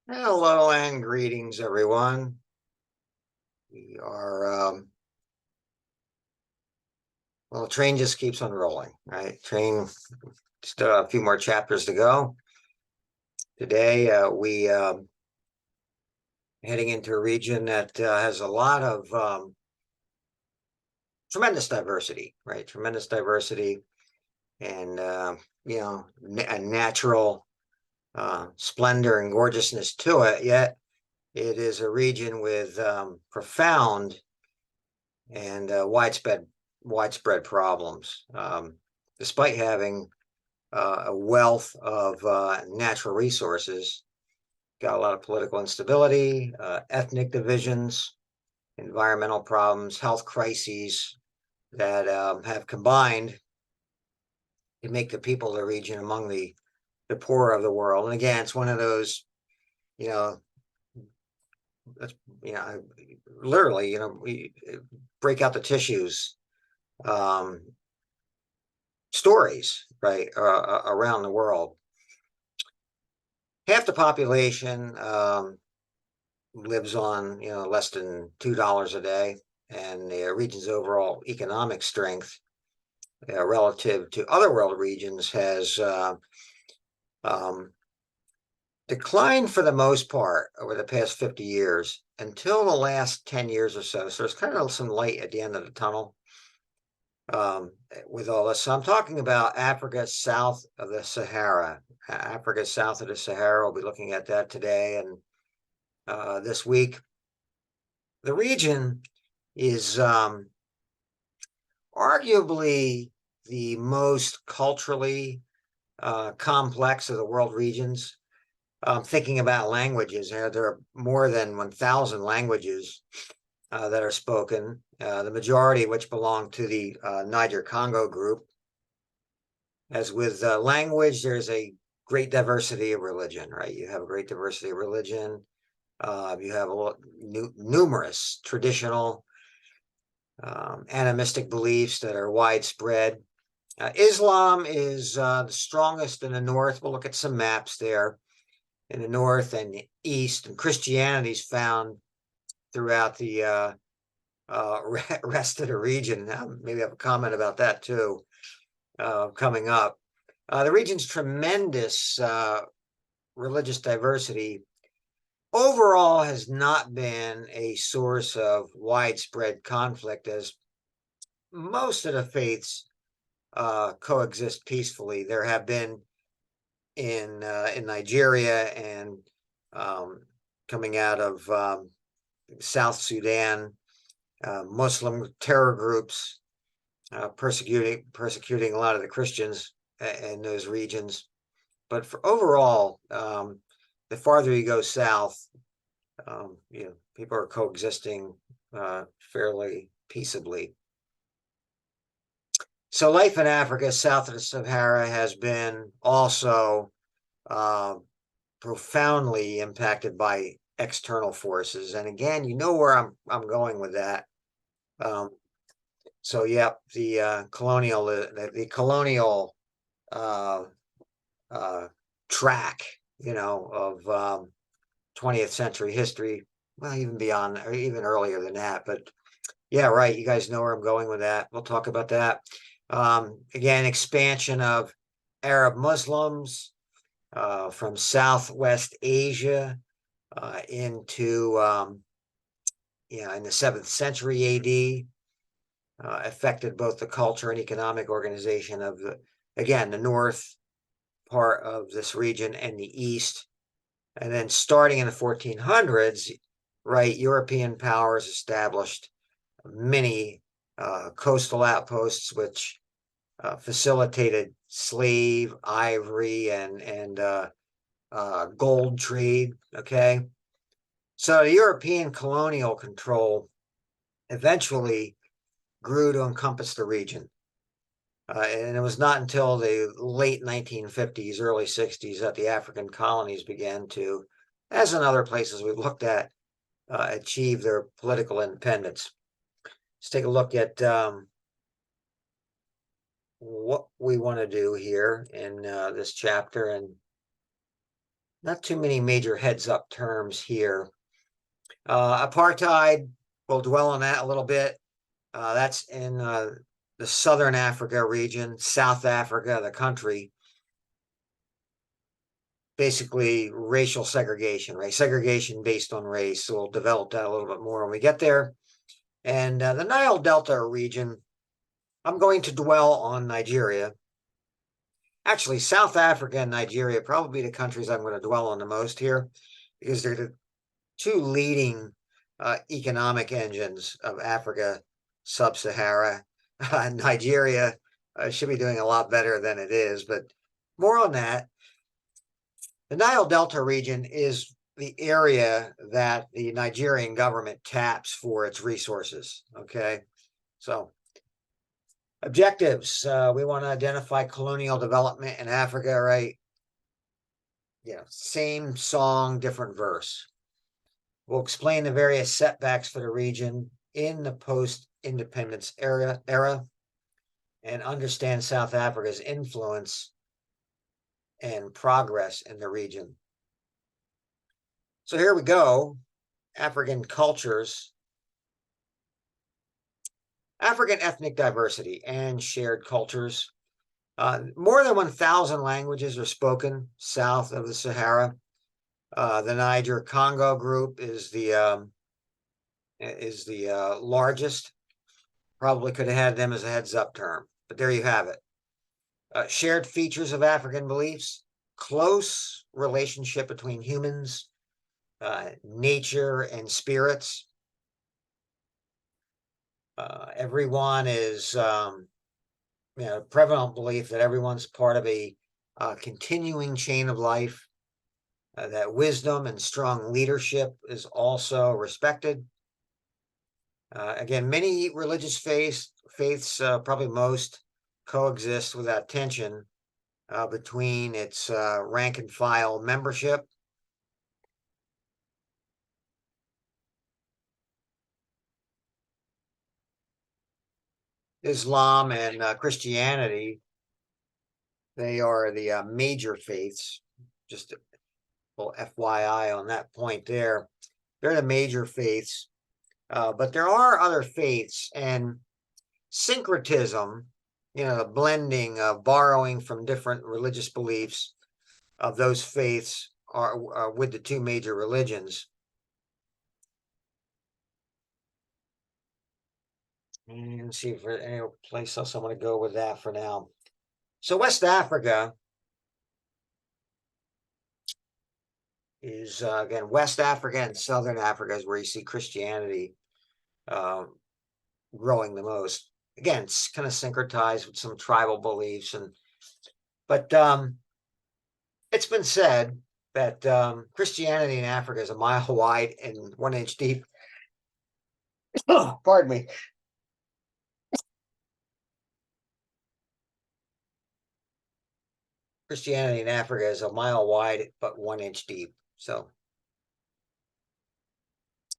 Hello and greetings, everyone. We are, well, the train just keeps on rolling, right? Train, just a few more chapters to go. Today, we heading into a region that has a lot of tremendous diversity, right? Tremendous diversity and, a natural splendor and gorgeousness to it. Yet, it is a region with profound and widespread problems, despite having a wealth of natural resources. Got a lot of political instability, ethnic divisions, environmental problems, health crises that have combined to make the people of the region among the poor of the world. And again, it's one of those, you know, you know, literally, we break out the tissues um, stories, right, around the world. Half the population lives on, less than $2 a day, and the region's overall economic strength relative to other world regions has um, declined for the most part over the past 50 years until the last 10 years or so. So there's kind of some light at the end of the tunnel um, with all this. So I'm talking about Africa south of the Sahara. Africa south of the Sahara. We'll be looking at that today and this week. The region is arguably the most culturally complex of the world regions. Thinking about languages, there are more than 1,000 languages that are spoken, the majority of which belong to the Niger-Congo group. As with language, there's a great diversity of religion, right? You have a great diversity of religion. You have numerous traditional animistic beliefs that are widespread. Islam is the strongest in the north. We'll look at some maps there in the north and the east, and Christianity is found throughout the rest of the region. Maybe I have a comment about that too coming up. The region's tremendous religious diversity overall has not been a source of widespread conflict, as most of the faiths coexist peacefully. There have been in Nigeria and coming out of South Sudan, Muslim terror groups persecuting a lot of the Christians in those regions. But for overall, the farther you go south, people are coexisting fairly peaceably. So life in Africa south of the Sahara has been also profoundly impacted by external forces. And again, you know where I'm going with that. So yeah, the colonial track, of 20th century history. Well, even beyond, or even earlier than that. But yeah, right. You guys know where I'm going with that. We'll talk about that. Again, expansion of Arab Muslims from Southwest Asia into, in the 7th century AD, affected both the culture and economic organization of the north part of this region and the east. And then starting in the 1400s, right, European powers established many coastal outposts, which facilitated slave, ivory, and gold trade. Okay, so the European colonial control eventually grew to encompass the region. And it was not until the late 1950s, early 60s that the African colonies began to, as in other places we've looked at, achieve their political independence. Let's take a look at what we want to do here in this chapter. And not too many major heads up terms here. Apartheid, we'll dwell on that a little bit. That's in the Southern Africa region, South Africa, the country. Basically, racial segregation, right? Segregation based on race. So we'll develop that a little bit more when we get there. And the Nile Delta region, I'm going to dwell on Nigeria. Actually, South Africa and Nigeria probably the countries I'm going to dwell on the most here, because they're the two leading economic engines of Africa, Sub-Sahara. Nigeria should be doing a lot better than it is, but more on that. The Nile Delta region is the area that the Nigerian government taps for its resources. Okay, so objectives. We want to identify colonial development in Africa, right? Yeah, same song, different verse. We'll explain the various setbacks for the region in the post-independence era and understand South Africa's influence and progress in the region. So here we go. African cultures, African ethnic diversity and shared cultures. More than 1,000 languages are spoken south of the Sahara. The Niger-Congo group is the largest. Probably could have had them as a heads-up term, but there you have it. Shared features of African beliefs, close relationship between humans, nature, and spirits. Everyone is, prevalent belief that everyone's part of a continuing chain of life, that wisdom and strong leadership is also respected. Again, many religious faiths, probably most, coexist without tension between its rank and file membership. Islam and Christianity, they are the major faiths. Just a little FYI on that point there. They're the major faiths. But there are other faiths, and syncretism, the blending of borrowing from different religious beliefs of those faiths are with the two major religions. And see if there's any place else I want to go with that for now. So West Africa is, again, West Africa and Southern Africa is where you see Christianity growing the most. Again, it's kind of syncretized with some tribal beliefs, but it's been said that Christianity in Africa is a mile wide and 1 inch deep. Oh, pardon me. Christianity in Africa is a mile wide but 1 inch deep. So,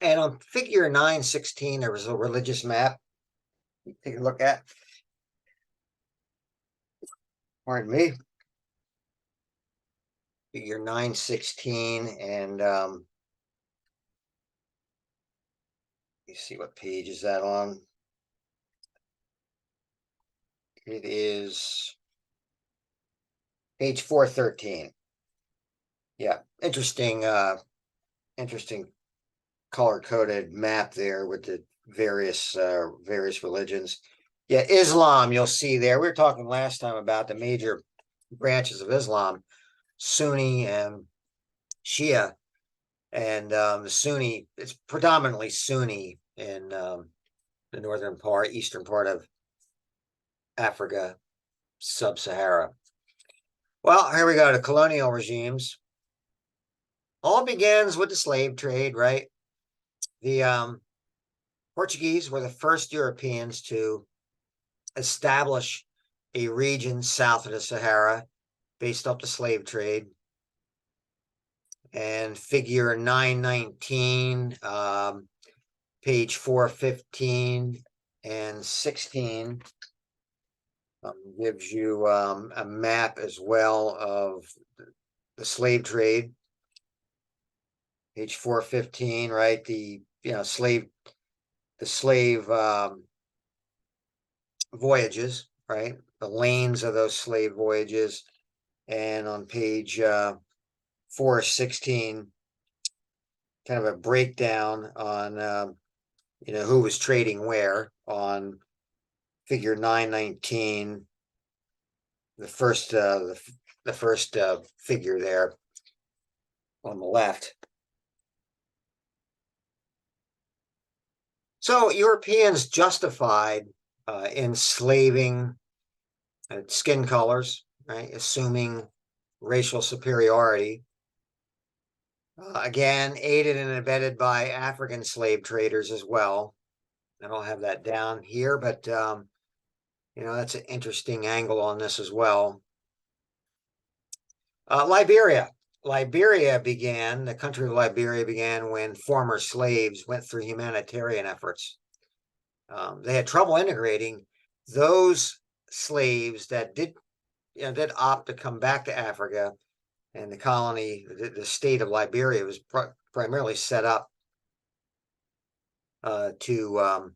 and on figure 916, there was a religious map. Take a look at. Pardon me. Figure 916, and you see what page is that on? It is page 413. Yeah, interesting color-coded map there with the various religions. Yeah, Islam, you'll see there. We were talking last time about the major branches of Islam, Sunni and Shia. And the Sunni, it's predominantly Sunni in the northern part, eastern part of Africa, Sub-Sahara. Well, here we go to colonial regimes. All begins with the slave trade, right? The Portuguese were the first Europeans to establish a region south of the Sahara based off the slave trade. And figure 919, page 415 and 16 gives you a map as well of the slave trade. Page 415, right? The slave voyages, right? The lanes of those slave voyages. And on page 416, kind of a breakdown on who was trading where on figure 919, the first figure there on the left. So Europeans justified enslaving skin colors, right? Assuming racial superiority. Again, aided and abetted by African slave traders as well. I don't have that down here, but that's an interesting angle on this as well. Liberia. The country of Liberia began when former slaves went through humanitarian efforts. They had trouble integrating those slaves that did opt to come back to Africa, and the colony, the state of Liberia, was primarily set up to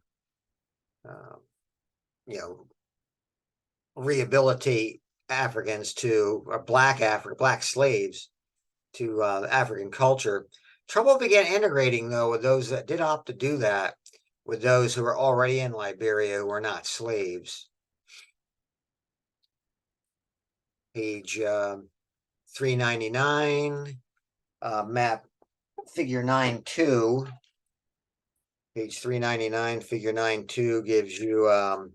rehabilitate Africans to black slaves to African culture. Trouble began integrating, though, with those that did opt to do that, with those who were already in Liberia who were not slaves. Page 399, map figure 9.2. Page 399, figure 9.2 gives you a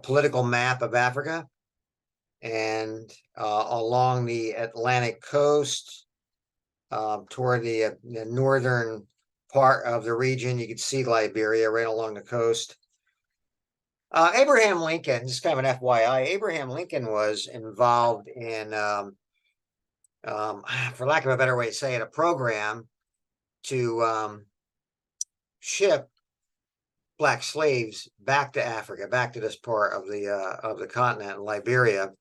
political map of Africa. And along the Atlantic coast, toward the northern part of the region, you can see Liberia right along the coast. Abraham Lincoln, just kind of an FYI, Abraham Lincoln was involved in, for lack of a better way to say it, a program to ship black slaves back to Africa, back to this part of the continent, Liberia.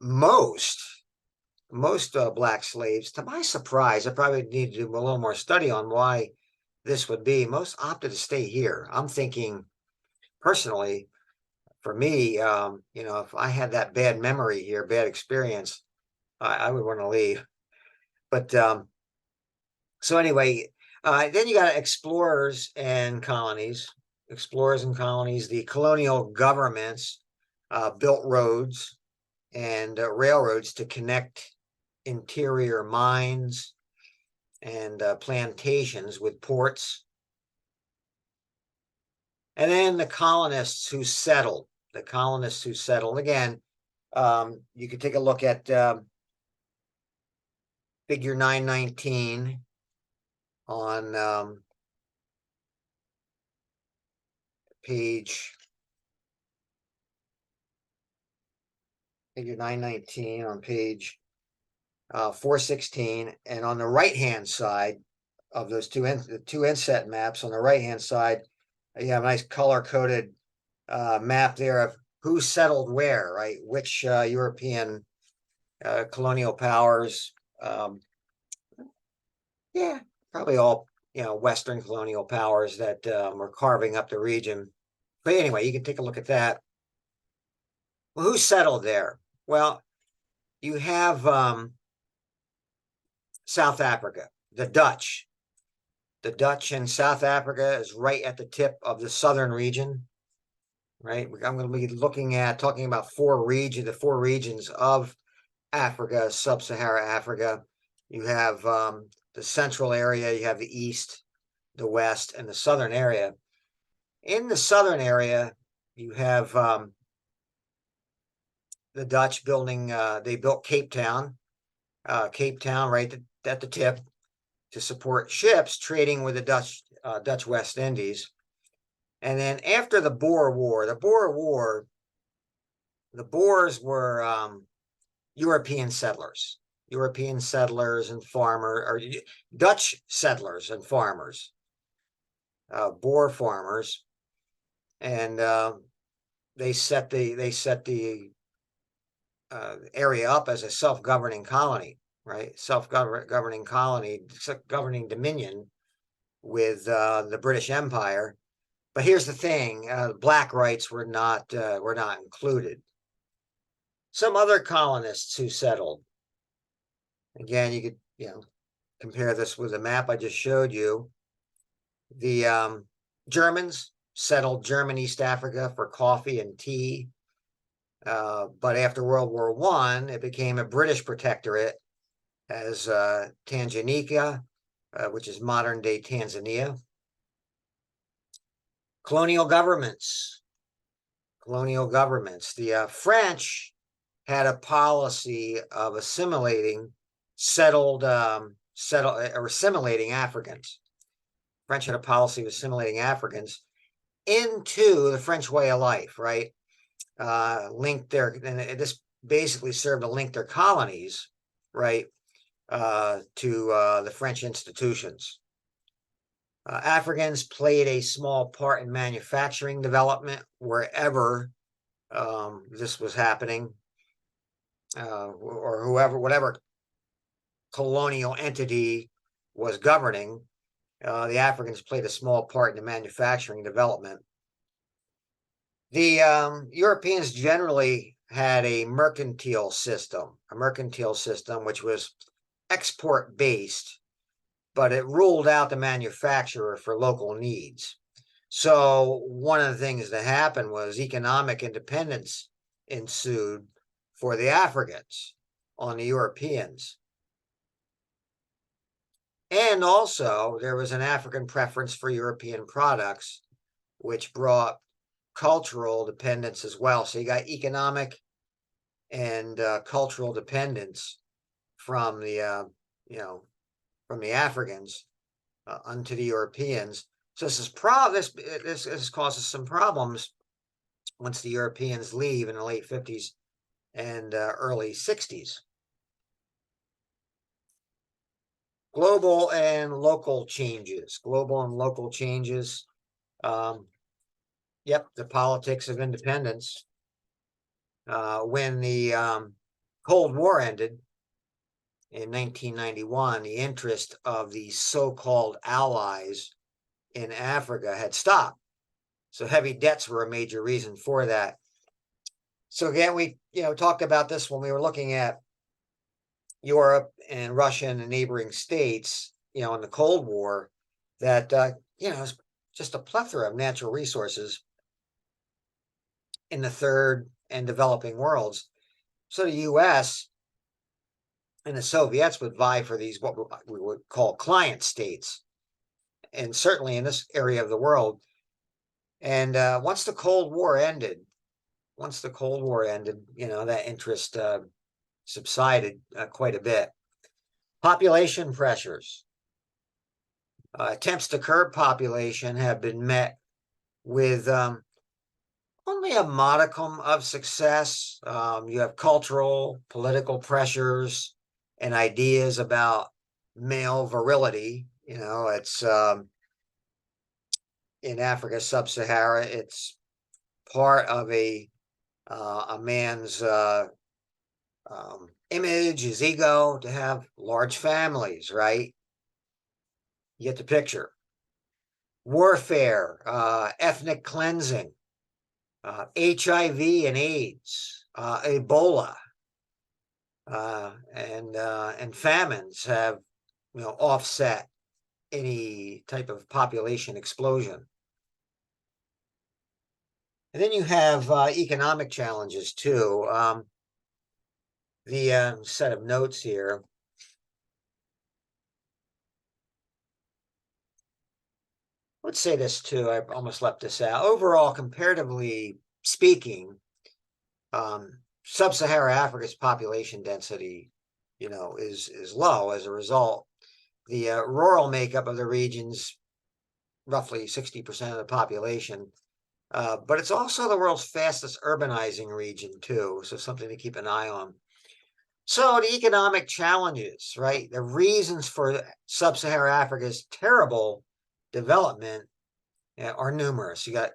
Most black slaves, to my surprise, I probably need to do a little more study on why this would be. Most opted to stay here. I'm thinking, personally, for me, if I had that bad memory here, bad experience, I would want to leave. But so anyway, then you got explorers and colonies. The colonial governments built roads and railroads to connect interior mines and plantations with ports. And then the colonists who settled. Again, you could take a look at figure 919 on page figure 919 on page 416, and on the right hand side of those two inset maps, on the right hand side, you have a nice color coded map there of who settled where, right? Which European colonial powers. Probably all Western colonial powers that were carving up the region. But anyway, you can take a look at that. Well, who settled there? Well, you have South Africa, the Dutch. The Dutch in South Africa is right at the tip of the southern region, right? I'm going to be talking about the four regions of Africa, Sub-Sahara Africa. You have the central area, you have the east, the west, and the southern area. In the southern area, you have the Dutch they built Cape Town right at the tip to support ships trading with the Dutch West Indies. And then after the Boer War, the Boers were European settlers and or Dutch settlers and farmers, Boer farmers, and they set the area up as a self-governing colony. right? Self-governing colony, governing dominion with the British Empire. But here's the thing: black rights were not included. Some other colonists who settled. Again, you could compare this with the map I just showed you. The Germans settled German East Africa for coffee and tea. But after World War I, it became a British protectorate as Tanganyika, which is modern day Tanzania. Colonial governments. The French had a policy of assimilating assimilating Africans. French had a policy of assimilating Africans into the French way of life, right? This basically served to link their colonies, right, to the French institutions. Africans played a small part in manufacturing development wherever this was happening, or whatever colonial entity was governing. The Africans played a small part in the manufacturing development. The Europeans generally had a mercantile system which was export based, but it ruled out the manufacturer for local needs. So one of the things that happened was economic independence ensued for the Africans on the Europeans. And also there was an African preference for European products, which brought cultural dependence as well. So you got economic and cultural dependence from the from the Africans unto the Europeans. So this causes some problems once the Europeans leave in the late 50s and early 60s. Global and local changes. Yep, the politics of independence. When the Cold War ended in 1991, the interest of the so-called allies in Africa had stopped. So heavy debts were a major reason for that. So again, we talked about this when we were looking at Europe and Russia and the neighboring states, in the Cold War, that it's just a plethora of natural resources in the third and developing worlds. So the US and the Soviets would vie for these, what we would call client states, and certainly in this area of the world. And once the Cold War ended, that interest subsided quite a bit. Population pressures. Attempts to curb population have been met with only a modicum of success. You have cultural, political pressures and ideas about male virility. It's in Africa, Sub-Sahara, it's part of a man's image, his ego, to have large families, right? You get the picture. Warfare, ethnic cleansing, HIV and AIDS, Ebola, and famines have offset any type of population explosion. And then you have economic challenges too. The set of notes here. Let's say this too. I almost left this out. Overall, comparatively speaking, Sub-Sahara Africa's population density, is low. As a result, the rural makeup of the region's roughly 60% of the population, but it's also the world's fastest urbanizing region too. So something to keep an eye on. So the economic challenges, right? The reasons for Sub-Sahara Africa's terrible development are numerous. You got,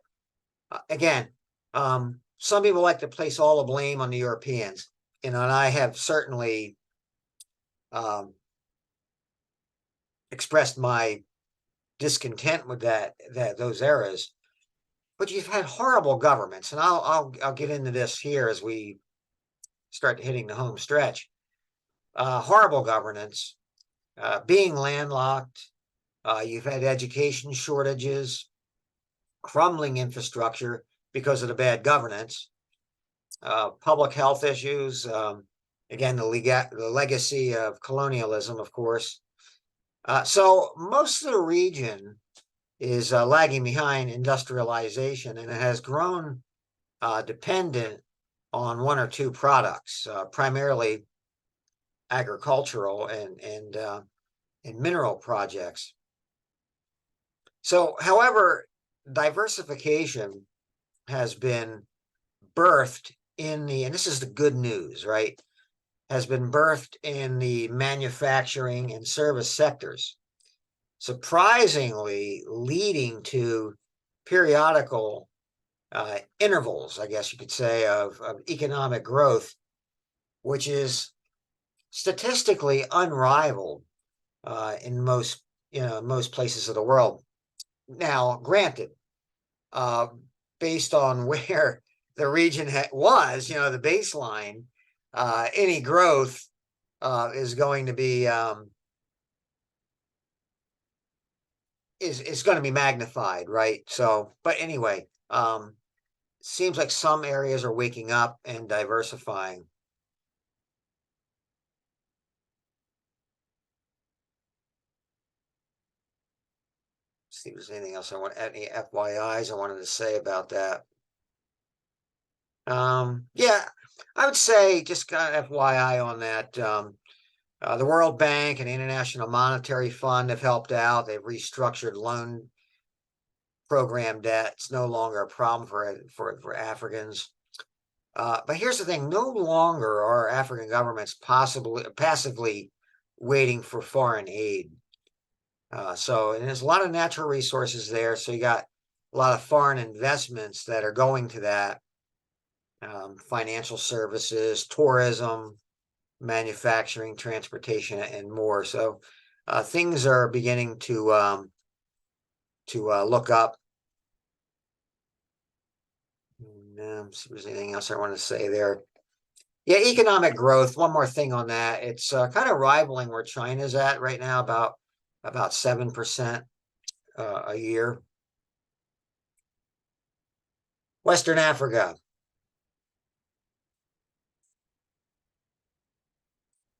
again, some people like to place all the blame on the Europeans, and I have certainly expressed my discontent with those eras. But you've had horrible governments, and I'll get into this here as we start hitting the home stretch. Horrible governance, being landlocked. You've had education shortages, crumbling infrastructure because of the bad governance, public health issues. Again, the legacy of colonialism, of course. So most of the region is lagging behind industrialization, and it has grown dependent on one or two products, primarily agricultural and mineral projects. So, however, diversification has been birthed in and this is the good news, right? Has been birthed in the manufacturing and service sectors, surprisingly leading to periodical intervals, I guess you could say, of economic growth, which is statistically unrivaled in most places of the world. Now, granted, based on where the region was, the baseline, any growth is going to be is going to be magnified, right? So, but anyway, seems like some areas are waking up and diversifying. See if there's anything else any FYIs I wanted to say about that. Yeah, I would say just kind of FYI on that. The World Bank and International Monetary Fund have helped out. They've restructured loan program debt. It's no longer a problem for Africans. But here's the thing: no longer are African governments passively waiting for foreign aid. So and there's a lot of natural resources there. So you got a lot of foreign investments that are going to that. Financial services, tourism, manufacturing, transportation, and more. So things are beginning to look up. See if there's anything else I want to say there. Yeah, economic growth. One more thing on that. It's kind of rivaling where China's at right now, about 7% a year. Western Africa.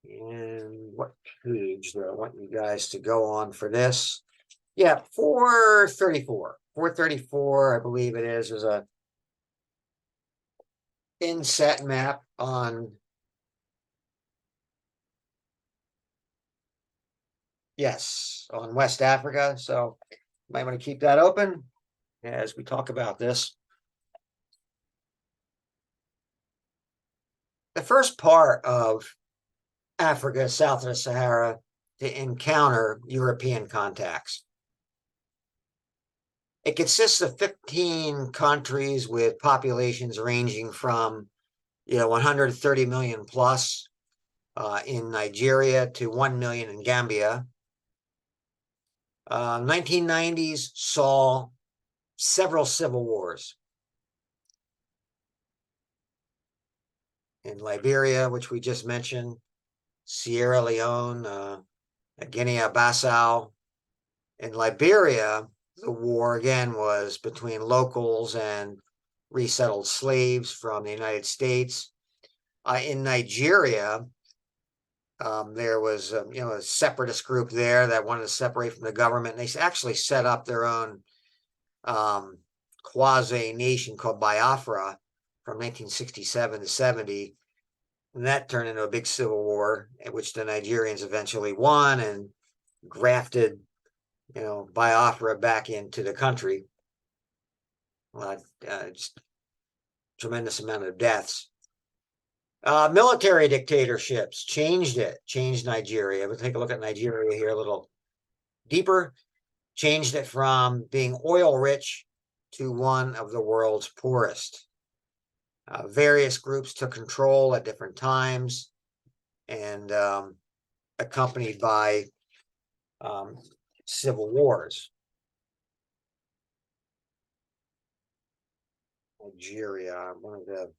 And what page do I want you guys to go on for this? Yeah, 434. 434, I believe it is. There's a inset map on, yes, on West Africa. So you might want to keep that open as we talk about this. The first part of Africa, south of the Sahara, to encounter European contacts. It consists of 15 countries with populations ranging from 130 million plus in Nigeria to 1 million in Gambia. 1990s saw several civil wars in Liberia, which we just mentioned, Sierra Leone, Guinea-Bissau. In Liberia, the war again was between locals and resettled slaves from the United States. In Nigeria, there was a separatist group there that wanted to separate from the government. And they actually set up their own quasi nation called Biafra from 1967 to 70. And that turned into a big civil war, in which the Nigerians eventually won and grafted Biafra back into the country. Just tremendous amount of deaths. Military dictatorships changed Nigeria. We'll take a look at Nigeria here a little deeper. Changed it from being oil rich to one of the world's poorest. Various groups took control at different times, and accompanied by civil wars. Nigeria, one of the,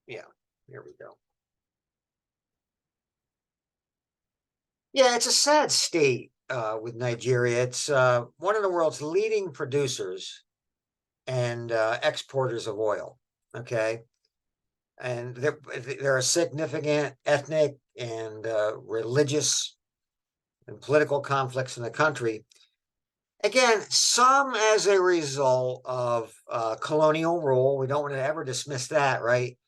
yeah, here we go. Yeah, it's a sad state with Nigeria. It's one of the world's leading producers and exporters of oil. Okay. And there are significant ethnic and religious and political conflicts in the country. Again, some as a result of colonial rule. We don't want to ever dismiss that, right?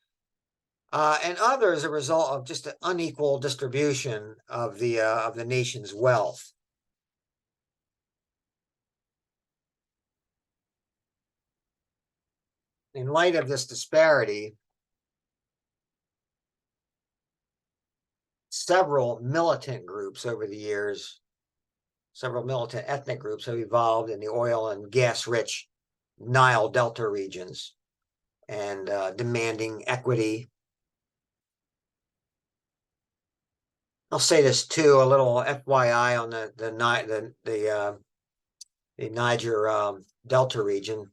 And others a result of just an unequal distribution of the nation's wealth. In light of this disparity, several militant groups over the years, several militant ethnic groups have evolved in the oil and gas-rich Nile Delta regions and demanding equity. I'll say this too, a little FYI on the Niger Delta region.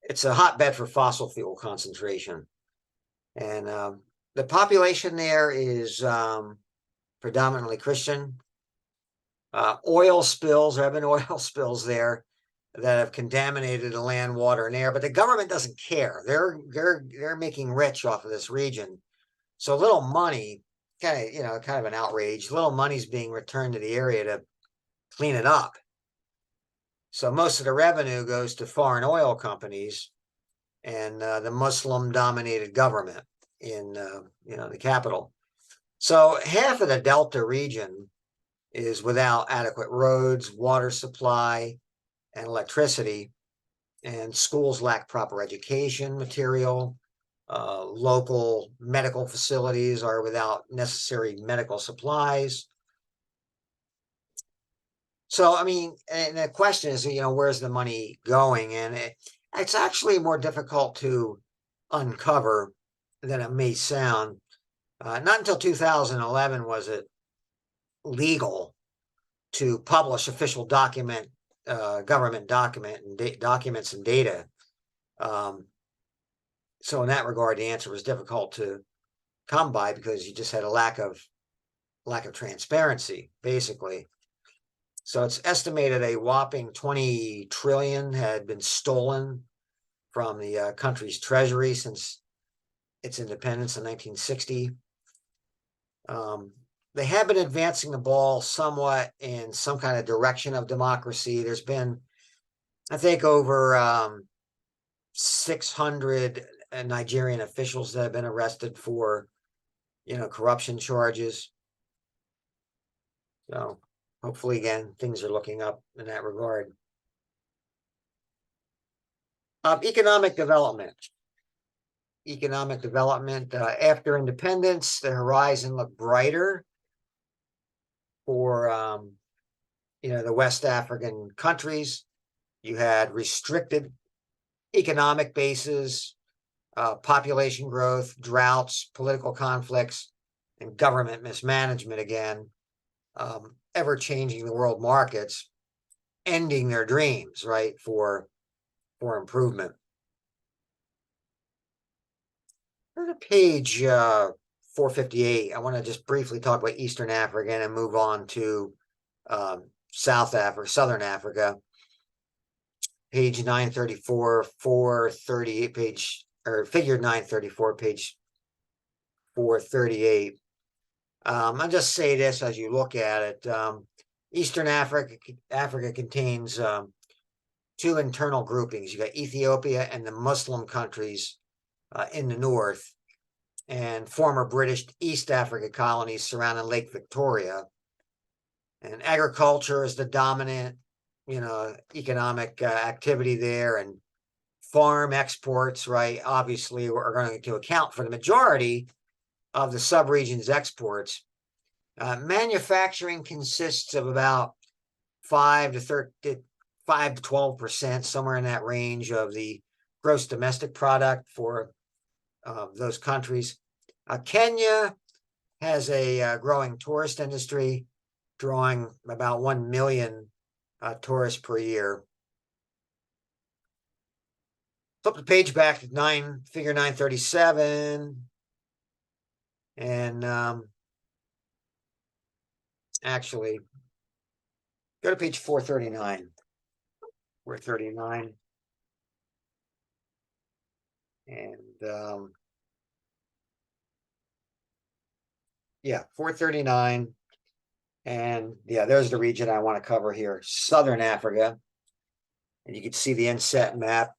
It's a hotbed for fossil fuel concentration, and the population there is predominantly Christian. Oil spills, there have been oil spills there that have contaminated the land, water, and air, but the government doesn't care. They're making rich off of this region. So little money, kind of an outrage. Little money's being returned to the area to clean it up. So most of the revenue goes to foreign oil companies and the Muslim-dominated government in the capital. So half of the Delta region is without adequate roads, water supply, and electricity, and schools lack proper education material. Local medical facilities are without necessary medical supplies. So, I mean, and the question is, where's the money going? And it's actually more difficult to uncover than it may sound. Not until 2011 was it legal to publish official government documents and data. So in that regard, the answer was difficult to come by because you just had a lack of transparency, basically. So it's estimated a whopping 20 trillion had been stolen from the country's treasury since its independence in 1960. They have been advancing the ball somewhat in some kind of direction of democracy. There's been, I think, over 600 Nigerian officials that have been arrested for, corruption charges. So hopefully, again, things are looking up in that regard. Economic development. After independence, the horizon looked brighter for, the West African countries. You had restricted economic bases, population growth, droughts, political conflicts, and government mismanagement again, ever changing the world markets, ending their dreams, right, for improvement. Go to page 458. I want to just briefly talk about Eastern Africa and move on to Southern Africa. Page 934, 438, figure 934, page 438. I'll just say this as you look at it. Eastern Africa contains two internal groupings. You got Ethiopia and the Muslim countries in the north, and former British East Africa colonies surrounding Lake Victoria. And agriculture is the dominant, economic activity there, and farm exports, right, obviously are going to account for the majority of the subregion's exports. Manufacturing consists of about 5 to 12%, somewhere in that range of the gross domestic product for those countries. Kenya has a growing tourist industry, drawing about 1 million tourists per year. Flip the page back to figure 937. And actually, go to page 439. 439. And yeah, 439. And yeah, there's the region I want to cover here, Southern Africa. And you can see the inset map.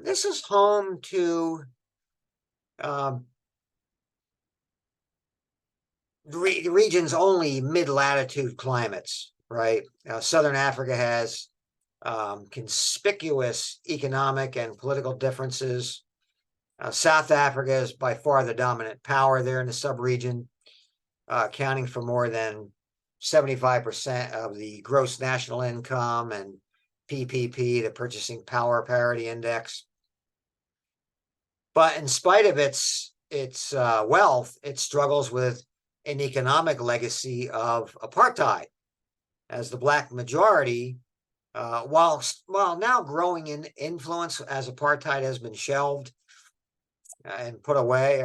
This is home to the region's only mid-latitude climates, right? Southern Africa has conspicuous economic and political differences. South Africa is by far the dominant power there in the sub-region, accounting for more than 75% of the gross national income and PPP, the Purchasing Power Parity Index. But in spite of its wealth, it struggles with an economic legacy of apartheid, as the Black majority, while now growing in influence as apartheid has been shelved and put away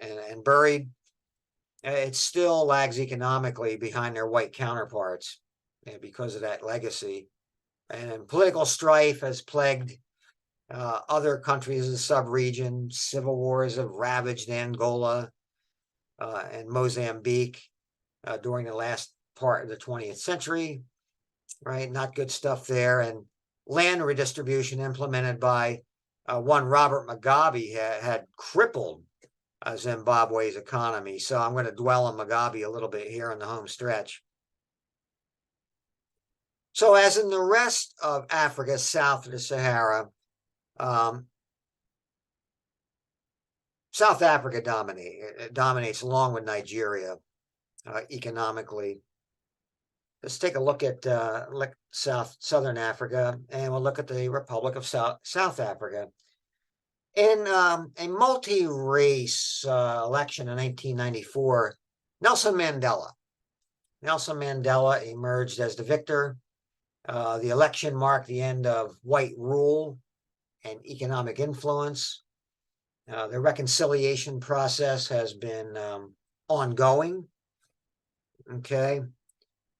and buried, it still lags economically behind their white counterparts because of that legacy. And political strife has plagued other countries in the sub-region. Civil wars have ravaged Angola and Mozambique during the last part of the 20th century, right? Not good stuff there. And land redistribution implemented by one Robert Mugabe had crippled Zimbabwe's economy. So I'm going to dwell on Mugabe a little bit here on the home stretch. So as in the rest of Africa south of the Sahara, South Africa dominates along with Nigeria economically. Let's take a look at Southern Africa, and we'll look at the Republic of South Africa. In a multi-race election in 1994, Nelson Mandela emerged as the victor. The election marked the end of white rule and economic influence. The reconciliation process has been ongoing, okay?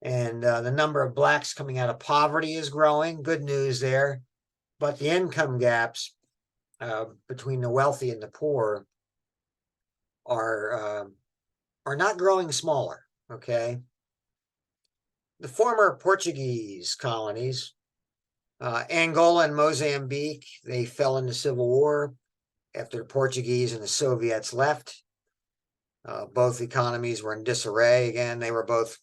And the number of Blacks coming out of poverty is growing. Good news there. But the income gaps between the wealthy and the poor are not growing smaller, okay? The former Portuguese colonies, Angola and Mozambique, they fell into civil war after the Portuguese and the Soviets left. Both economies were in disarray. Again, they were both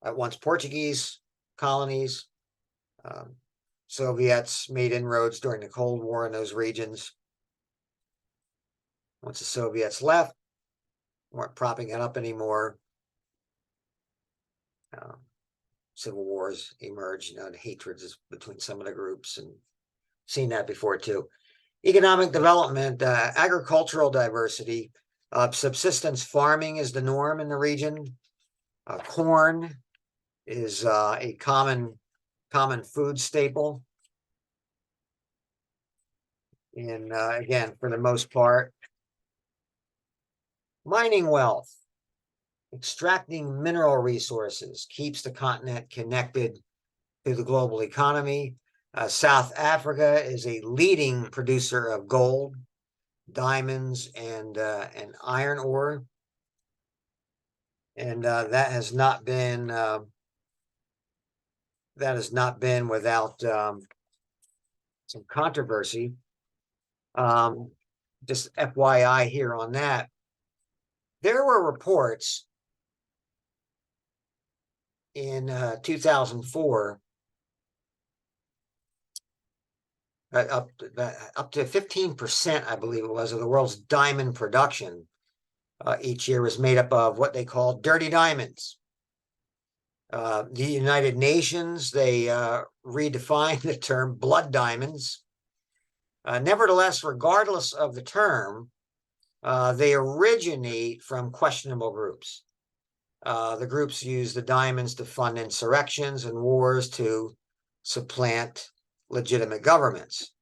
at once Portuguese colonies. Soviets made inroads during the Cold War in those regions. Once the Soviets left, weren't propping it up anymore. Civil wars emerged, the hatreds between some of the groups, and seen that before too. Economic development, agricultural diversity, subsistence farming is the norm in the region. Corn is a common food staple. And again, for the most part, mining wealth, extracting mineral resources keeps the continent connected to the global economy. South Africa is a leading producer of gold, diamonds, and iron ore. And that has not been without some controversy. Just FYI here on that, there were reports in 2004 up to 15%, I believe it was, of the world's diamond production each year was made up of what they call dirty diamonds. The United Nations, they redefined the term blood diamonds. Nevertheless, regardless of the term, They originate from questionable groups. The groups use the diamonds to fund insurrections and wars to supplant legitimate governments.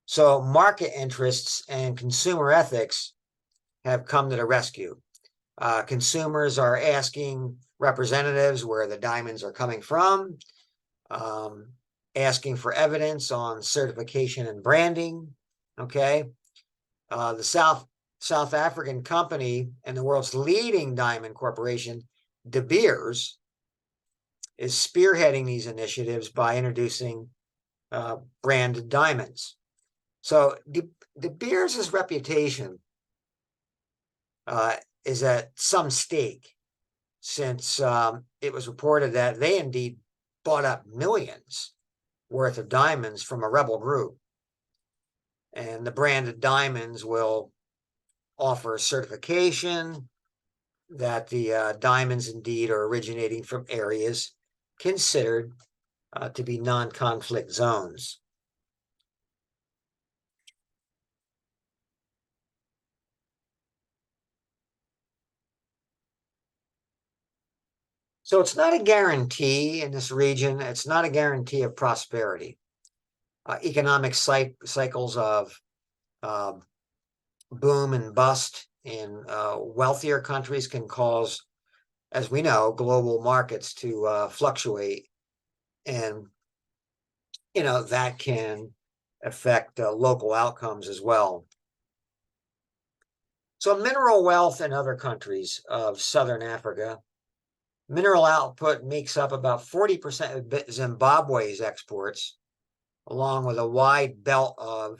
So market interests and consumer ethics have come to the rescue. Consumers are asking representatives where the diamonds are coming from, asking for evidence on certification and branding. Okay. The South African company and the world's leading diamond corporation, De Beers, is spearheading these initiatives by introducing branded diamonds. So De Beers' reputation is at some stake, since it was reported that they indeed bought up millions worth of diamonds from a rebel group. And the branded diamonds will offer certification that the diamonds indeed are originating from areas considered to be non-conflict zones. So it's not a guarantee in this region. It's not a guarantee of prosperity. Economic cycles of boom and bust in wealthier countries can cause, as we know, global markets to fluctuate. And, that can affect local outcomes as well. So mineral wealth in other countries of Southern Africa, mineral output makes up about 40% of Zimbabwe's exports, along with a wide belt of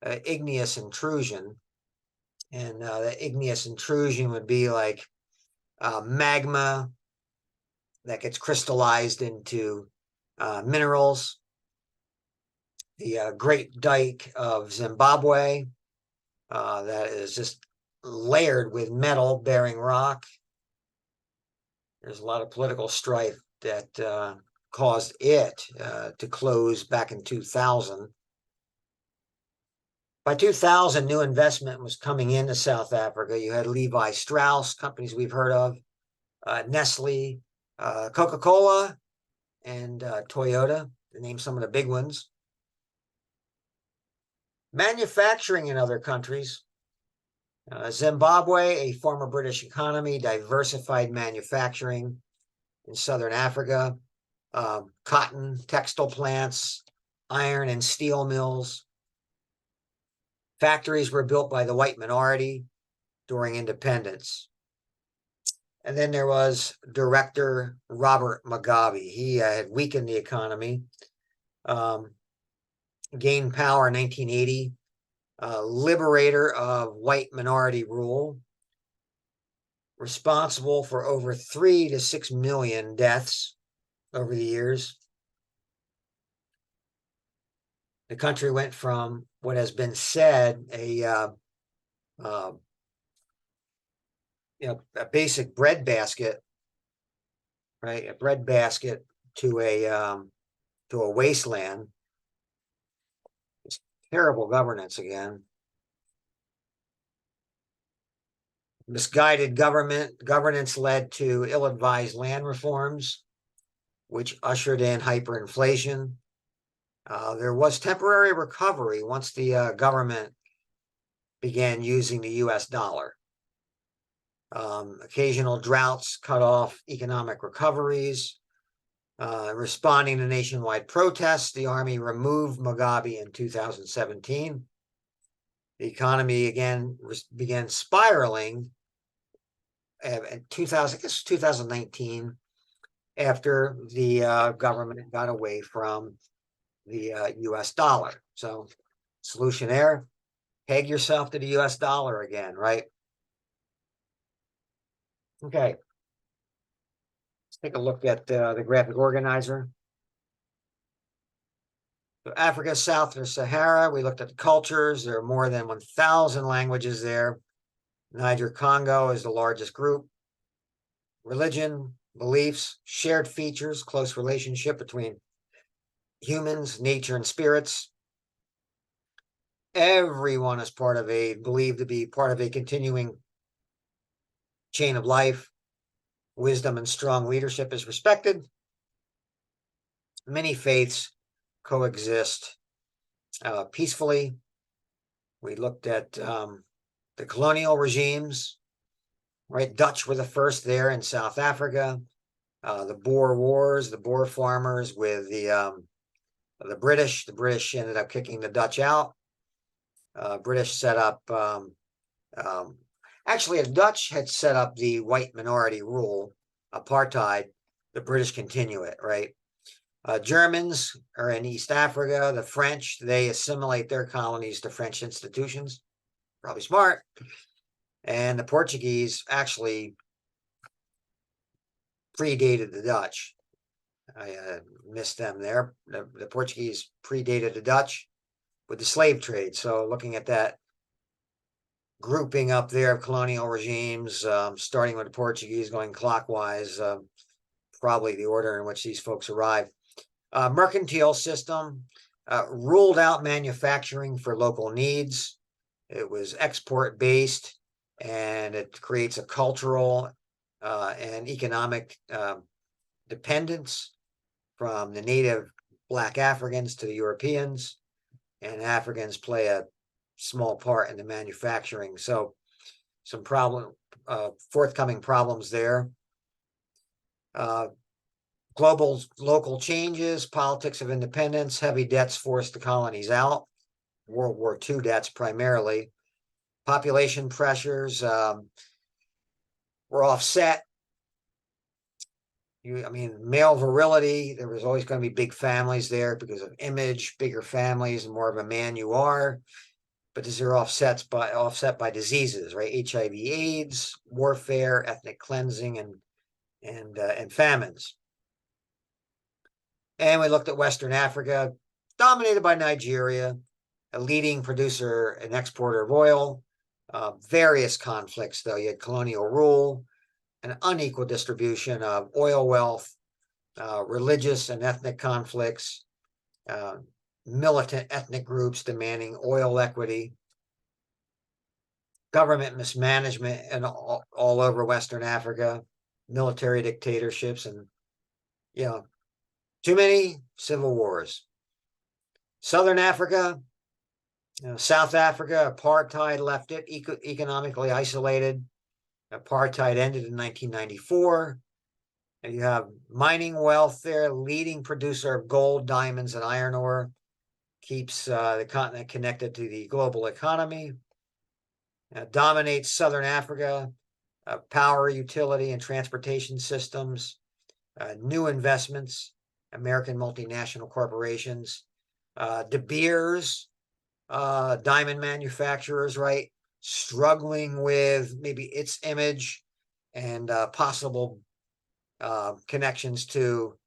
igneous intrusion. And the igneous intrusion would be like magma that gets crystallized into minerals. The Great Dike of Zimbabwe, that is just layered with metal bearing rock. There's a lot of political strife that caused it to close back in 2000. By 2000, new investment was coming into South Africa. You had Levi Strauss, companies we've heard of, Nestle, Coca-Cola, and Toyota, to name some of the big ones. Manufacturing in other countries. Zimbabwe, a former British economy, diversified manufacturing. In Southern Africa, cotton, textile plants, iron and steel mills. Factories were built by the white minority during independence. And then there was director Robert Mugabe. He had weakened the economy, gained power in 1980, liberator of white minority rule, responsible for over 3 to 6 million deaths over the years. The country went from what has been said a basic bread basket, right? A bread basket to a wasteland. It's terrible governance again. Misguided governance led to ill-advised land reforms, which ushered in hyperinflation. There was temporary recovery once the government began using the US dollar. Occasional droughts cut off economic recoveries. Responding to nationwide protests, the army removed Mugabe in 2017. The economy again began spiraling in 2019 after the government got away from the US dollar. So solution there, peg yourself to the US dollar again, right? Okay. Let's take a look at the graphic organizer. So Africa, south of Sahara, we looked at the cultures. There are more than 1,000 languages there. Niger Congo is the largest group. Religion, beliefs, shared features, close relationship between humans, nature, and spirits. Everyone is believed to be part of a continuing chain of life. Wisdom and strong leadership is respected. Many faiths coexist peacefully. We looked at the colonial regimes, right? Dutch were the first there in South Africa. The Boer Wars, the Boer farmers with the British. The British ended up kicking the Dutch out. British set up, actually, the Dutch had set up the white minority rule, apartheid. The British continue it, right? Germans are in East Africa. The French, they assimilate their colonies to French institutions. Probably smart. And the Portuguese actually predated the Dutch. I missed them there. The Portuguese predated the Dutch with the slave trade. So looking at that grouping up there of colonial regimes, starting with the Portuguese, going clockwise, probably the order in which these folks arrived. Mercantile system ruled out manufacturing for local needs. It was export based, and it creates a cultural and economic dependence from the native Black Africans to the Europeans, and Africans play a small part in the manufacturing. So some forthcoming problems there. Global local changes, politics of independence, heavy debts forced the colonies out, World War II debts primarily, population pressures were offset. Male virility, there was always going to be big families there because of image, bigger families, the more of a man you are. But these are offset by diseases, right? HIV, AIDS, warfare, ethnic cleansing, and famines. And we looked at Western Africa, dominated by Nigeria, a leading producer and exporter of oil. Various conflicts, though. You had colonial rule, an unequal distribution of oil wealth, religious and ethnic conflicts, militant ethnic groups demanding oil equity, government mismanagement and all over Western Africa, military dictatorships, and too many civil wars. Southern Africa, South Africa, apartheid left it economically isolated. Apartheid ended in 1994. And you have mining wealth there, leading producer of gold, diamonds, and iron ore, keeps the continent connected to the global economy. Dominates Southern Africa, power, utility, and transportation systems, new investments, American multinational corporations, De Beers, diamond manufacturers, right? Struggling with maybe its image and possible connections to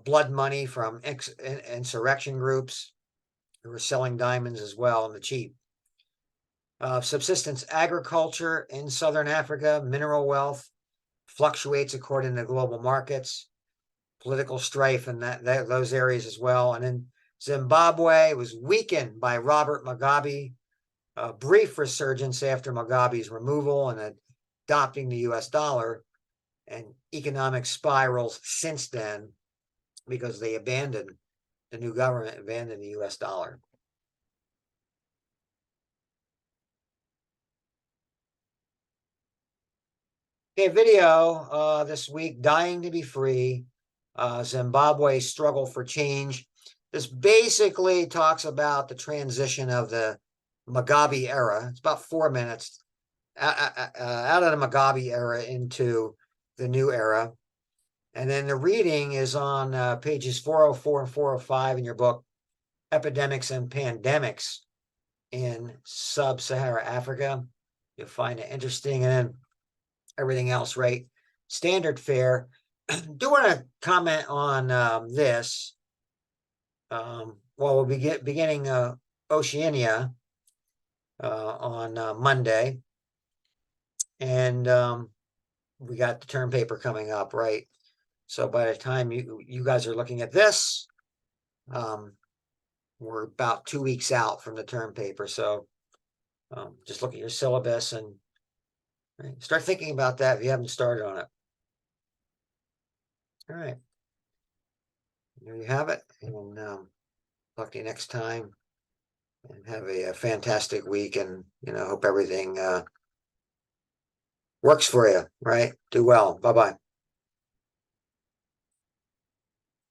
blood money from insurrection groups who were selling diamonds as well on the cheap. Subsistence agriculture in Southern Africa, mineral wealth fluctuates according to global markets, political strife in those areas as well. And in Zimbabwe, was weakened by Robert Mugabe, a brief resurgence after Mugabe's removal and adopting the US dollar, and economic spirals since then because they the new government abandoned the US dollar. Okay, video this week, Dying to be Free, Zimbabwe's Struggle for Change. This basically talks about the transition of the Mugabe era. It's about 4 minutes out of the Mugabe era into the new era. And then the reading is on pages 404 and 405 in your book, Epidemics and Pandemics in Sub-Sahara Africa. You'll find it interesting. And then everything else, right? Standard fare. Do want to comment on this. We'll be beginning Oceania on Monday. And we got the term paper coming up, right? So by the time you guys are looking at this, we're about 2 weeks out from the term paper, so just look at your syllabus and start thinking about that if you haven't started on it. All right. There you have it. And talk to you next time. And have a fantastic week. And, hope everything works for you, right? Do well. Bye-bye.